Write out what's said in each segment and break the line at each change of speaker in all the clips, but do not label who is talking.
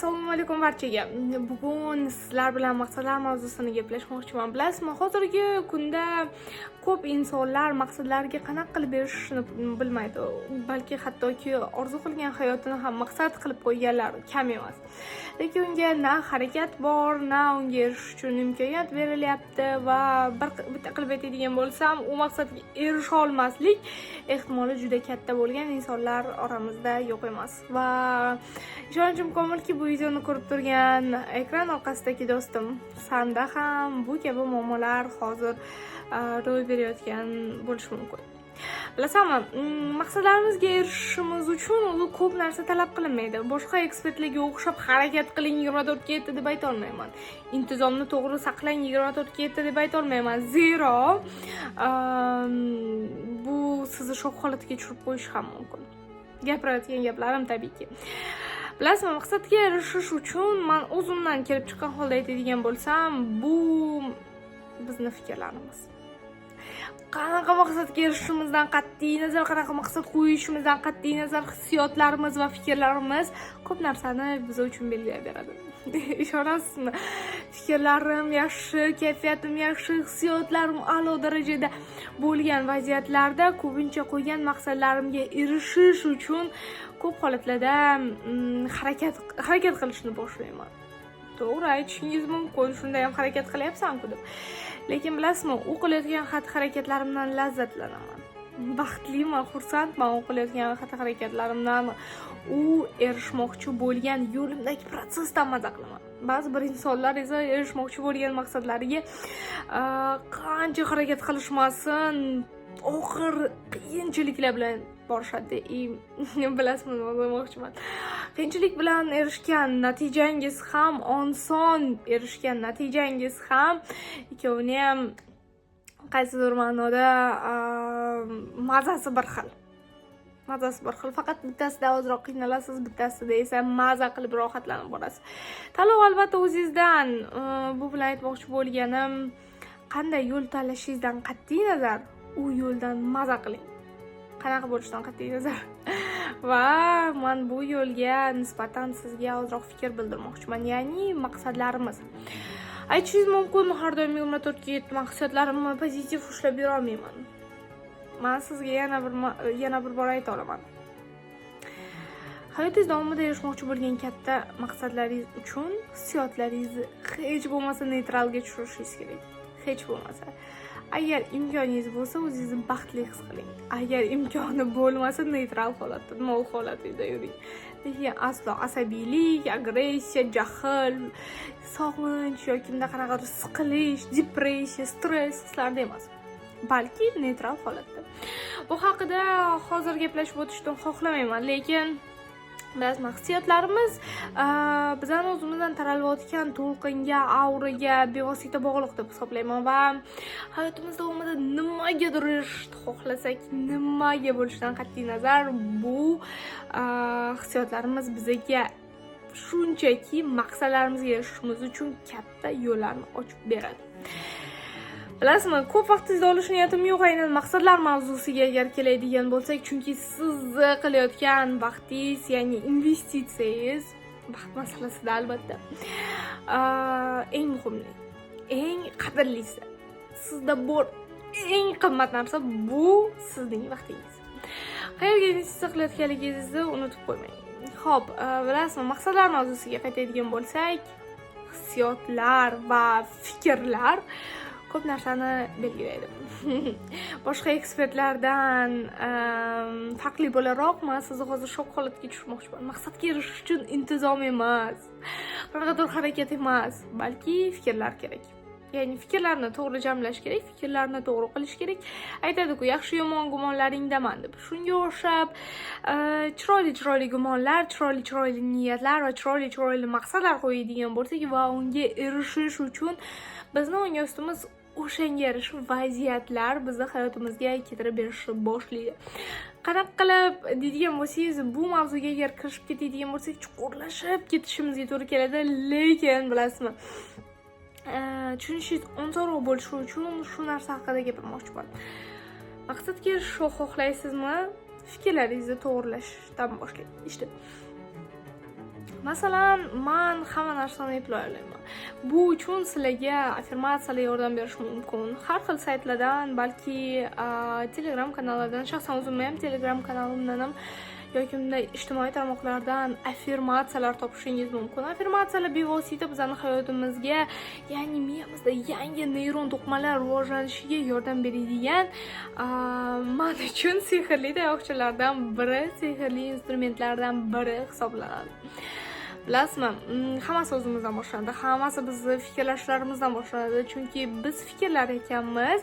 Assalomu alaykum barchaga. Bugun sizlar bilan maqsadlar mavzusini gaplashmoqchiman. Bilasizmi, hozirgi kunda ko'p insonlar maqsadlariga qanaqa qilib erishishni bilmaydi. Balki hattoki orzu qilgan hayotini ham maqsad qilib qo'yganlar kam emas. Lekin unga na harakat bor, na unga erishish uchun imkoniyat berilyapti va bitta qilib aytadigan bo'lsam, u maqsadga erisha olmaslik ehtimoli juda katta bo'lgan insonlar oramizda yo'q emas. Va ishonchim komilki, bu videoni ko'rib turgan ekran orqasidagi do'stim sanda ham bu kabi muammolar hozir ro'y berayotgan bo'lishi mumkin. Bilasizmi, maqsadlarimizga erishishimiz uchun u ko'p narsa talab qilinmaydi. Boshqa ekspertlarga o'xshab harakat qiling 24 ga 7 deb ayta olmayman. Intizomni to'g'ri saqlang 24 ga 7 deb ayta olmayman. Zero bu sizni shok holatiga tushirib qo'yishi ham mumkin. Gapirayotgan gaplarim tabiiyki. Bilasizmi, maqsadga erishish uchun men o'zimdan kelib chiqqan holda aytadigan bo'lsam, bu bizning fikrlarimiz. Qanaqa maqsadga erishishimizdan qat'iy nazar, qanaqa maqsad qo'yishimizdan qat'iy nazar, hissiyotlarimiz va fikrlarimiz ko'p narsani biz uchun belgilab beradi. Ishonasizmi? Fikrlarim yaxshi, kayfiyatim yaxshi, hissiyotlarim a'lo darajada bo'lgan vaziyatlarda ko'pincha qo'ygan maqsadlarimga erishish uchun ko'p holatlarda harakat qilishni boshlayman. To'g'ri aytishingiz mumkin, shunda ham harakat qilyapsan-ku deb. Lekin bilasizmi, u qilayotgan xatti-harakatlarimdan lazzatlanaman. Baxtliman, xursandman u qilayotgan xatti-harakatlarimdan. U erishmoqchi bo'lgan yo'limdagi prosesdan maza qilaman. Ba'zi bir insonlar esa erishmoqchi bo'lgan maqsadlariga qancha harakat qilishmasin, oxir qiyinchiliklar bilan borishadi. Bilasizmi, nima demoqchiman? Qiyinchilik bilan erishgan natijangiz ham, oson erishgan natijangiz ham ikkovini ham qaysidir ma'noda mazasi bir xil. Faqat bittasida ozroq qiynalasiz, bittasida esa maza qilib rohatlanib borasiz. Tanlov albatta o'zingizdan. Bu bilan aytmoqchi bo'lganim, qanday yo'l tanlashingizdan qat'iy nazar, u yo'ldan maza qiling. Qanaqa bo'lishidan qat'iy nazar. Va men bu yo'lga nisbatan sizga ozroq fikr bildirmoqchiman. Ya'ni maqsadlarimiz. Aytishingiz mumkin, har doim 24 ga 7 maqsadlarimni pozitiv ushlab yura olmayman. Men sizga yana bir bor ayta olaman. Hayotingiz davomida erishmoqchi bo'lgan katta maqsadlaringiz uchun hissiyotlaringizni hech bo'lmasa neytralga tushirishingiz kerak. Hech bo'lmasa. Agar imkoningiz bo'lsa, o'zingizni baxtli his qiling. Agar imkoni bo'lmasa, neytral holatda, nol holatida yuring. Lekin aslo asabiylik, agressiya, jahl, sog'inch yoki qanaqadir siqilish, depressiya, stress hislarda emas. Balki neytral holatda. Bu haqida hozir gaplashib o'tishni xohlamayman, lekin bilasizmi, hissiyotlarimiz bizning o'zimizdan taralayotgan to'lqinga, auraga bevosita bog'liq deb hisoblayman va hayotimiz davomida nimagadir erishishni xohlasak, nimaga bo'lishidan qat'iy nazar, bu hissiyotlarimiz bizga shunchaki maqsadlarimizga erishishimiz uchun katta yo'llarni ochib beradi. Bilasizmi, ko'p vaqtingizni olish niyatim yo'q aynan maqsadlar mavzusiga agar keladigan bo'lsak, chunki sizni qilayotgan vaqtingiz, ya'ni investitsiyangiz, vaqt masalasida albatta eng muhimi, eng qadrlisi, sizda bor eng qimmat narsa bu sizning vaqtingiz. Qayerga investitsiya qilayotganligingizni unutib qo'ymang. Xo'p, bilasizmi, maqsadlar mavzusiga qaytadigan bo'lsak, hissiyotlar va fikrlar ko'p narsani belgilaydi. Boshqa ekspertlardan farqli bo'laroq, men sizni hozir shok holatiga tushirmoqchiman. Maqsadga erishish uchun intizom emas, qanaqadir harakat emas, balki fikrlar kerak. Ya'ni fikrlarni to'g'ri jamlash kerak, fikrlarni to'g'ri qilish kerak. Aytadi-ku, yaxshi yomon gumonlaringdaman deb. Shunga o'xshab chiroyli gumonlar, chiroyli niyatlar va chiroyli maqsadlar qo'yadigan bo'lsak va unga erishish uchun bizni o'nga ustimiz o'shanga yarasha vaziyatlar bizni hayotimizga keltirib berishni boshlaydi. Qanaqa qilib deydigan bo'lsangiz, bu mavzuga agar kirishib ketadigan bo'lsak, chuqurlashib ketishimizga to'g'ri keladi, lekin bilasizmi, tushunishingiz osonroq bo'lishi uchun shu narsa haqida gapirmoqchiman. Maqsadga erishishni xohlaysizmi? Fikrlaringizni to'g'rilashdan boshlang. Masalan, men hamma narsani eplay olmayman. Bu uchun sizlarga affirmatsiyalar yordam berishi mumkin. Har xil saytlardan, balki Telegram kanallardan, shaxsan o'zimning ham Telegram kanalimdan ham yoki bunday ijtimoiy tarmoqlardan affirmatsiyalar topishingiz mumkin. Affirmatsiyalar bevosita bizning hayotimizga, ya'ni miyamizda yangi neyron to'qimalar rivojlanishiga yordam beradigan men uchun sehrli tayoqchalardan biri, sehrli instrumentlardan biri hisoblanadi. Bilasizmi, hammasi o'zimizdan boshlanadi. Hammasi bizni fikrlashlarimizdan boshlanadi. Chunki biz fikrlar ekanmiz,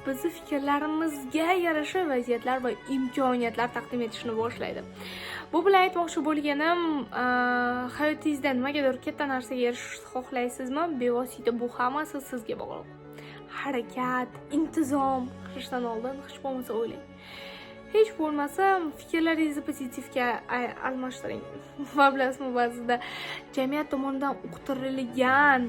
bizni fikrlarimizga yarasha vaziyatlar va imkoniyatlar taqdim etishni boshlaydi. Bu bilan aytmoqchi bo'lganim, hayotingizda nimagadir katta narsaga erishishni xohlaysizmi? Bevosita bu hammasi sizga bog'liq. Harakat, intizom qilishdan oldin hech bo'lmasa o'ylang. Hech bo'lmasa fikrlaringizni pozitivga almashtiring. Va bilasizmi, ba'zida jamiyat tomonidan uqtirilgan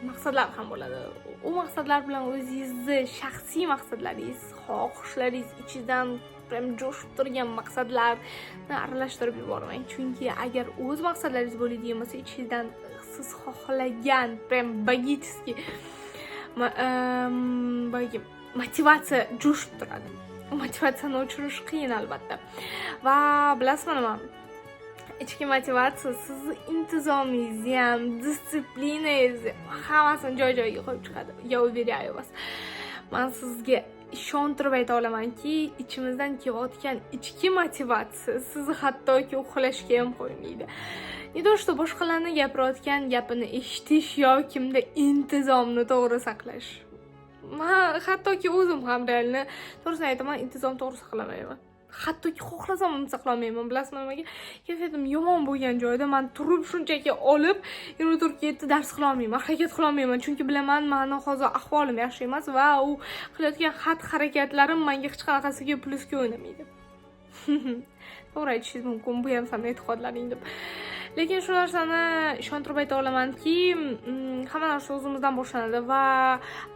maqsadlar ham bo'ladi. U maqsadlar bilan o'zingizni shaxsiy maqsadlaringiz, xohishlaringiz ichidan jo'shib turgan maqsadlarni aralashtirib yubormang. Chunki agar o'z maqsadlaringiz bo'ladigan bo'lsa, ichingizdan siz xohlagan bagitskiy motivatsiya jo'shib turadi. Motivatsiyani o'chirish qiyin albatta. Va bilasizmi nima? Ichki motivatsiya sizni intizomingizni ham, disiplinangizni hammasini joy-joyiga qo'yib chiqadi. Я уверяю вас. Men sizga ishontirib ayta olamanki, ichimizdan kelayotgan ichki motivatsiya sizni hattoki uxlashga ham qo'ymaydi. Ne то что boshqalarning gapirayotgan gapini eshitish yoki kimda intizomni to'g'ri saqlash. Men hattoki o'zim ham realni to'g'risini aytaman, intizom to'g'ri saqlamayman. Hattoki xohlasam ham saqlamayman. Bilasizmi nimaga? Kayfiyatim yomon bo'lgan joyda men turib shunchaki olib, turib dars qila olmayman, harakat qila olmayman. Chunki bilaman, meni hozir ahvolim yaxshi emas va u qilayotgan xatti-harakatlarim menga hech qanaqasiga plusga o'ynamaydi. To'g'ri aytishingiz mumkin, bu ham sizning e'tiqodlaring deb. Lekin shu narsani ishontirib ayta olamanki, hamma narsa o'zimizdan boshlanadi va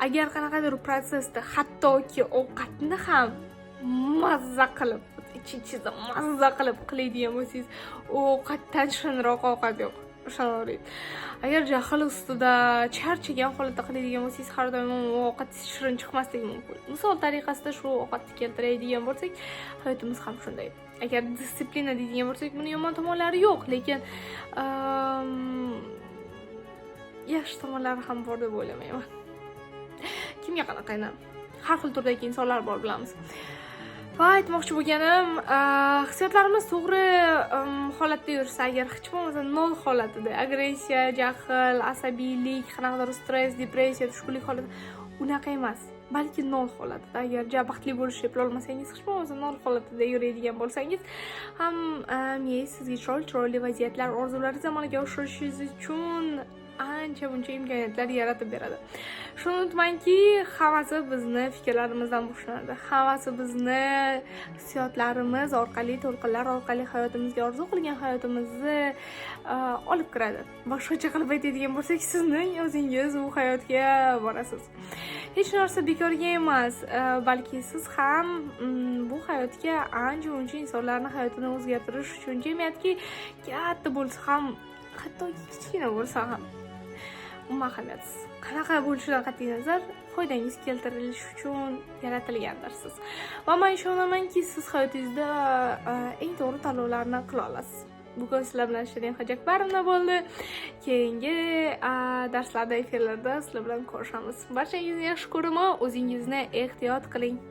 agar qanaqadir protsessda hattoki ovqatni ham mazza qilib, ichingizda mazza qilib qiladigan bo'lsangiz, u ovqatdan shirinroq ovqat yo'q. Ishonavering. Agar jahl ustida charchagan holatda qiladigan bo'lsangiz, har doim ovqat shirin chiqmasligi mumkin. Misol tariqasida shu ovqatni keltiradigan bo'lsak, hayotimiz ham shunday. Agar disiplina deydigan bo'lsak, buni yomon tomonlari yo'q, lekin yaxshi tomonlari ham bor deb o'ylamayman. Kimga qanaqa aynan? Har xil turdagi insonlar bor, bilamiz. Va aytmoqchi bo'lganim, hissiyotlarimiz to'g'ri holatda yursa, agar hech bo'lmasa nol holatida, agressiya, jahl, asabiylik, qanaqadir stress, depressiya, tushkunlik holati unaqa emas. Balki nol holatida, agar baxtli bo'lishni eplay olmasangiz, hech bo'lmasa nol holatida yuradigan bo'lsangiz, ham sizga chiroyli vaziyatlar, orzularingizni amalga oshirishingiz uchun ancha buncha imkoniyatlar yaratib beradi. Shuni unutmangki, hammasi bizni fikrlarimizdan boshlanadi. Hammasi bizni hissiyotlarimiz orqali, to'lqinlar orqali hayotimizga, orzu qilgan hayotimizni olib kiradi. Boshqacha qilib aytadigan bo'lsak, sizning o'zingiz u hayotga borasiz. Hech narsa bekorga emas, balki siz ham bu hayotga ancha-muncha insonlarning hayotini o'zgartirish uchun, jamiyatga katta bo'lsa ham, hattoki kichkina bo'lsa ham ahamiyatsiz. Qanaqa bo'lishidan qat'iy nazar, foydangiz keltirilishi uchun yaratilgandirsiz. Va men ishonamanki, siz hayotingizda eng to'g'ri tanlovlarni qila olasiz. Bugun sizlar bilan Shirin Hojiakbarovna bo'ldi. Keyingi darslarda, efirlarda sizlar bilan ko'rishamiz. Barchangizni yaxshi ko'raman. O'zingizni ehtiyot qiling.